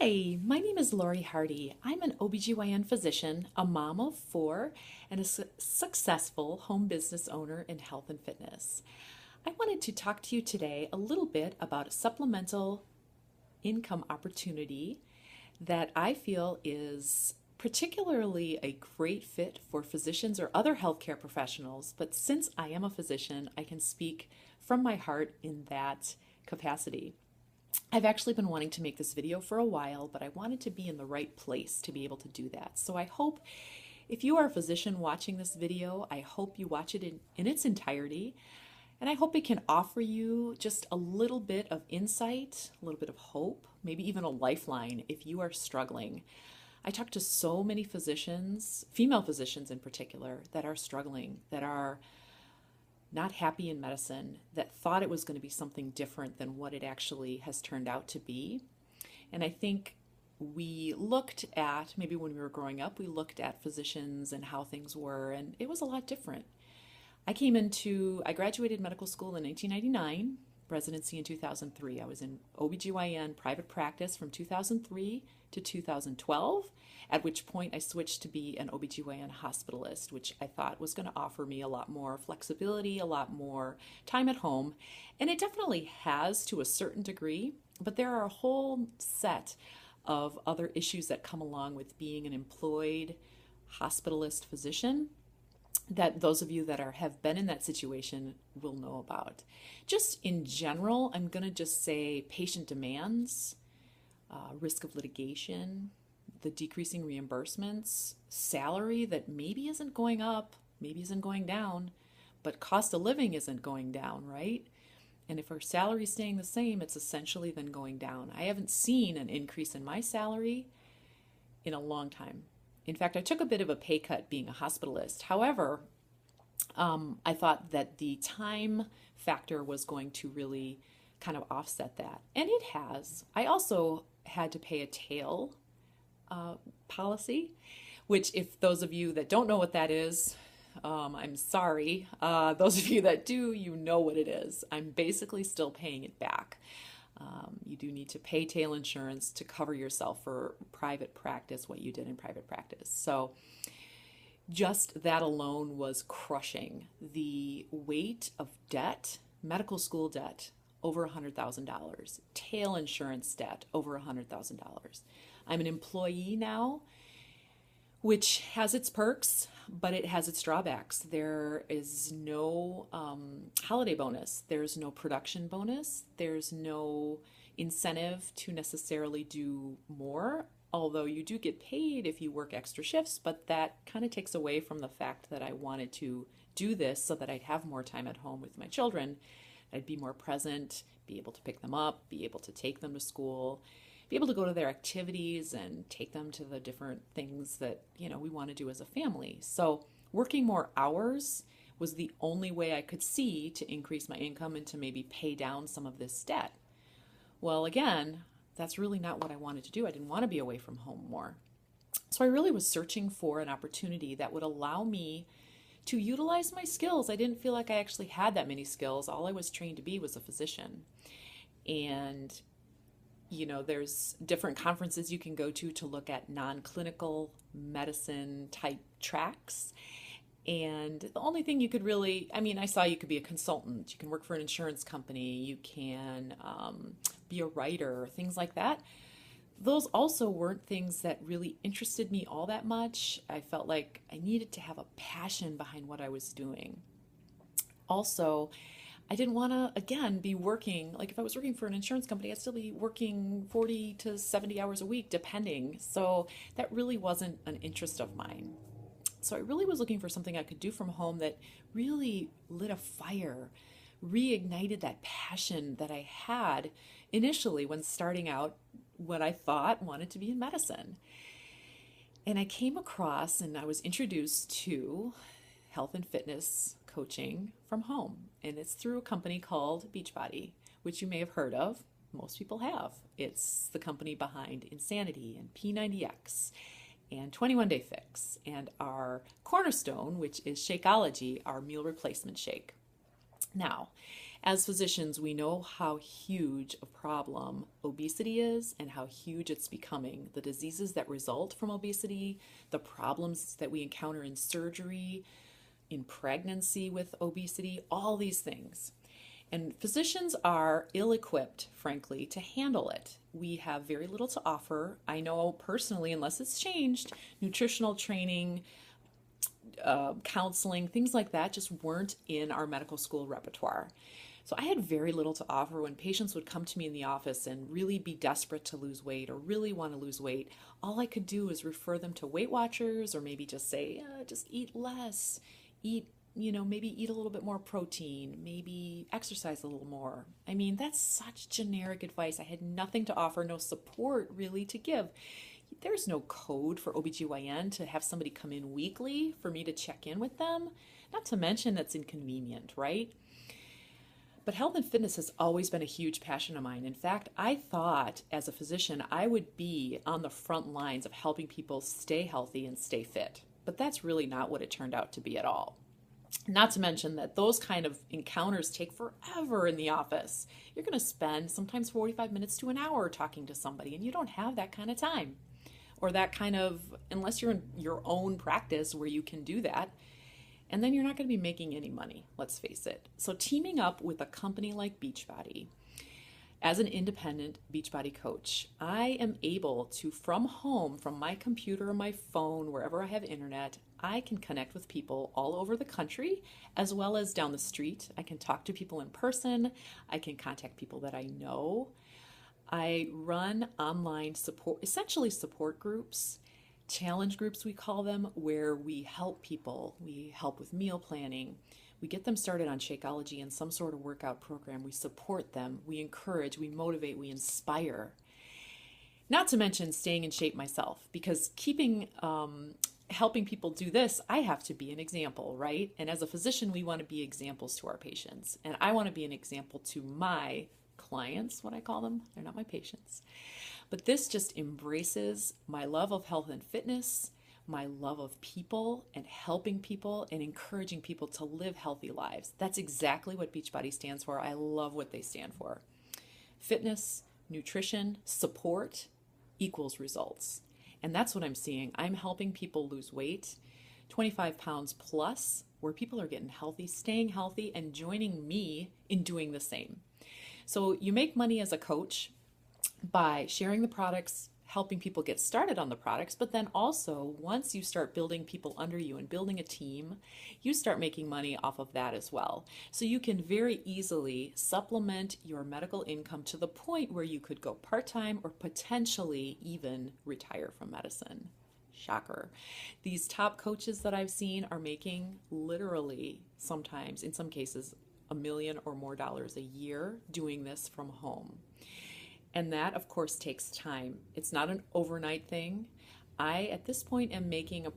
Hi, my name is Lori Hardy. I'm an OBGYN physician, a mom of four, and a successful home business owner in health and fitness. I wanted to talk to you today a little bit about a supplemental income opportunity that I feel is particularly a great fit for physicians or other healthcare professionals. But since I am a physician, I can speak from my heart in that capacity. I've actually been wanting to make this video for a while, but I wanted to be in the right place to be able to do that. So I hope if you are a physician watching this video, I hope you watch it in its entirety. And I hope it can offer you just a little bit of insight, a little bit of hope, maybe even a lifeline if you are struggling. I talk to so many physicians, female physicians in particular, that are struggling, that are not happy in medicine, that thought it was going to be something different than what it actually has turned out to be. And I think we looked at, maybe when we were growing up, we looked at physicians and how things were, and it was a lot different. I graduated medical school in 1999, residency in 2003. I was in OBGYN private practice from 2003 to 2012, at which point I switched to be an OBGYN hospitalist, which I thought was going to offer me a lot more flexibility, a lot more time at home. And it definitely has to a certain degree, but there are a whole set of other issues that come along with being an employed hospitalist physician that those of you that have been in that situation will know about. Just in general, I'm going to just say patient demands, risk of litigation, the decreasing reimbursements, salary that maybe isn't going up, maybe isn't going down, but cost of living isn't going down, right? And if our salary is staying the same, it's essentially then going down. I haven't seen an increase in my salary in a long time. In fact, I took a bit of a pay cut being a hospitalist. However, I thought that the time factor was going to really kind of offset that. And it has. I also had to pay a tail policy, which, if those of you that don't know what that is, I'm sorry. Those of you that do, you know what it is. I'm basically still paying it back. You do need to pay tail insurance to cover yourself for private practice, what you did in private practice. So just that alone was crushing. The weight of debt, medical school debt, over $100,000, tail insurance debt, over $100,000. I'm an employee now, which has its perks, but it has its drawbacks. There is no holiday bonus. There's no production bonus. There's no incentive to necessarily do more, although you do get paid if you work extra shifts, but that kind of takes away from the fact that I wanted to do this so that I'd have more time at home with my children. I'd be more present, be able to pick them up, be able to take them to school, be able to go to their activities and take them to the different things that, we want to do as a family. So working more hours was the only way I could see to increase my income and to maybe pay down some of this debt. Well, again, that's really not what I wanted to do. I didn't want to be away from home more. So I really was searching for an opportunity that would allow me to utilize my skills. I didn't feel like I actually had that many skills. All I was trained to be was a physician. And there's different conferences you can go to look at non-clinical medicine type tracks. And the only thing you could really, I saw you could be a consultant, you can work for an insurance company, you can be a writer, things like that. Those also weren't things that really interested me all that much. I felt like I needed to have a passion behind what I was doing. Also, I didn't want to, again, be working, like if I was working for an insurance company, I'd still be working 40 to 70 hours a week, depending. So that really wasn't an interest of mine. So I really was looking for something I could do from home that really lit a fire, reignited that passion that I had initially when starting out what I thought wanted to be in medicine. And I came across and I was introduced to health and fitness coaching from home. And it's through a company called Beachbody, which you may have heard of. Most people have. It's the company behind Insanity and P90X and 21 Day Fix, and our cornerstone, which is Shakeology, our meal replacement shake. Now, As physicians, we know how huge a problem obesity is and how huge it's becoming. The diseases that result from obesity, the problems that we encounter in surgery, in pregnancy with obesity, all these things. And physicians are ill-equipped, frankly, to handle it. We have very little to offer. I know personally, unless it's changed, nutritional training, counseling, things like that just weren't in our medical school repertoire. So I had very little to offer when patients would come to me in the office and really be desperate to lose weight or really want to lose weight. All I could do is refer them to Weight Watchers or maybe just say, just eat less, maybe eat a little bit more protein, maybe exercise a little more. I mean, that's such generic advice. I had nothing to offer, no support really to give. There's no code for OBGYN to have somebody come in weekly for me to check in with them. Not to mention that's inconvenient, right? But health and fitness has always been a huge passion of mine. In fact, I thought as a physician I would be on the front lines of helping people stay healthy and stay fit. But that's really not what it turned out to be at all. Not to mention that those kind of encounters take forever in the office. You're going to spend sometimes 45 minutes to an hour talking to somebody, and you don't have that kind of time. Or that kind of, unless you're in your own practice where you can do that, and then you're not going to be making any money, let's face it. So teaming up with a company like Beachbody, as an independent Beachbody coach, I am able to, from home, from my computer or my phone, wherever I have internet, I can connect with people all over the country as well as down the street. I can talk to people in person. I can contact people that I know. I run online support, essentially support groups, challenge groups we call them, where we help people. We help with meal planning. We get them started on Shakeology and some sort of workout program. We support them. We encourage, we motivate, we inspire. Not to mention staying in shape myself, because helping people do this, I have to be an example, right? And as a physician, we want to be examples to our patients. And I want to be an example to my clients, what I call them. They're not my patients. But this just embraces my love of health and fitness, my love of people and helping people and encouraging people to live healthy lives. That's exactly what Beachbody stands for. I love what they stand for. Fitness, nutrition, support equals results. And that's what I'm seeing. I'm helping people lose weight, 25 pounds plus, where people are getting healthy, staying healthy, and joining me in doing the same. So you make money as a coach by sharing the products, helping people get started on the products, but then also once you start building people under you and building a team, you start making money off of that as well. So you can very easily supplement your medical income to the point where you could go part-time or potentially even retire from medicine. Shocker. These top coaches that I've seen are making literally sometimes, in some cases, $1 million or more a year doing this from home. And that, of course, takes time. It's not an overnight thing. I, at this point, am making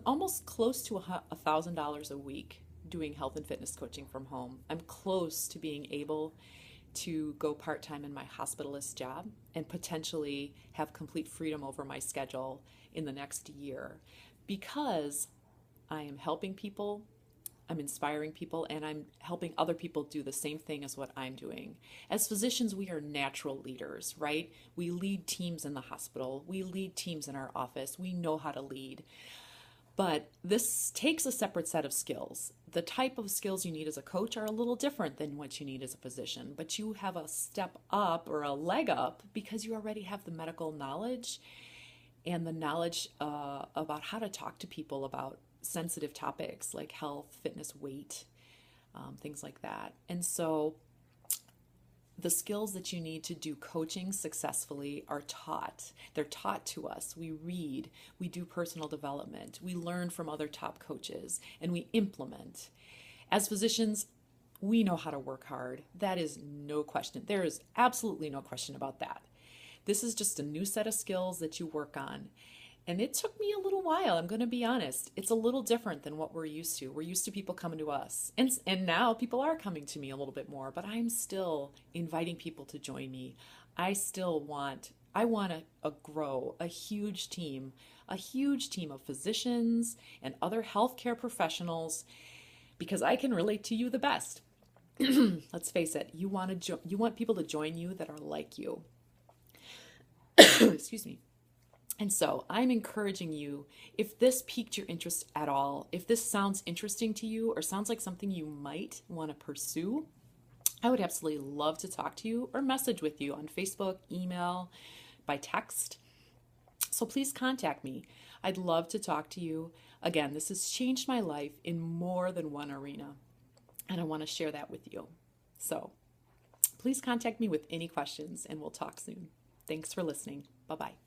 almost close to $1,000 a week doing health and fitness coaching from home. I'm close to being able to go part-time in my hospitalist job and potentially have complete freedom over my schedule in the next year because I am helping people, I'm inspiring people, and I'm helping other people do the same thing as what I'm doing. As physicians, we are natural leaders, right? We lead teams in the hospital. We lead teams in our office. We know how to lead. But this takes a separate set of skills. The type of skills you need as a coach are a little different than what you need as a physician, but you have a step up or a leg up because you already have the medical knowledge and the knowledge about how to talk to people about sensitive topics like health, fitness, weight, things like that. And so the skills that you need to do coaching successfully are taught. They're taught to us. We read, we do personal development, we learn from other top coaches, and we implement. As physicians, we know how to work hard. That is no question. There is absolutely no question about that. This is just a new set of skills that you work on. And it took me a little while, I'm going to be honest. It's a little different than what we're used to. We're used to people coming to us. And now people are coming to me a little bit more, but I'm still inviting people to join me. I want to grow a huge team of physicians and other healthcare professionals because I can relate to you the best. Let's face it, you want people to join you that are like you. Excuse me. And so I'm encouraging you, if this piqued your interest at all, if this sounds interesting to you or sounds like something you might want to pursue, I would absolutely love to talk to you or message with you on Facebook, email, by text. So please contact me. I'd love to talk to you. Again, this has changed my life in more than one arena, and I want to share that with you. So please contact me with any questions, and we'll talk soon. Thanks for listening. Bye bye.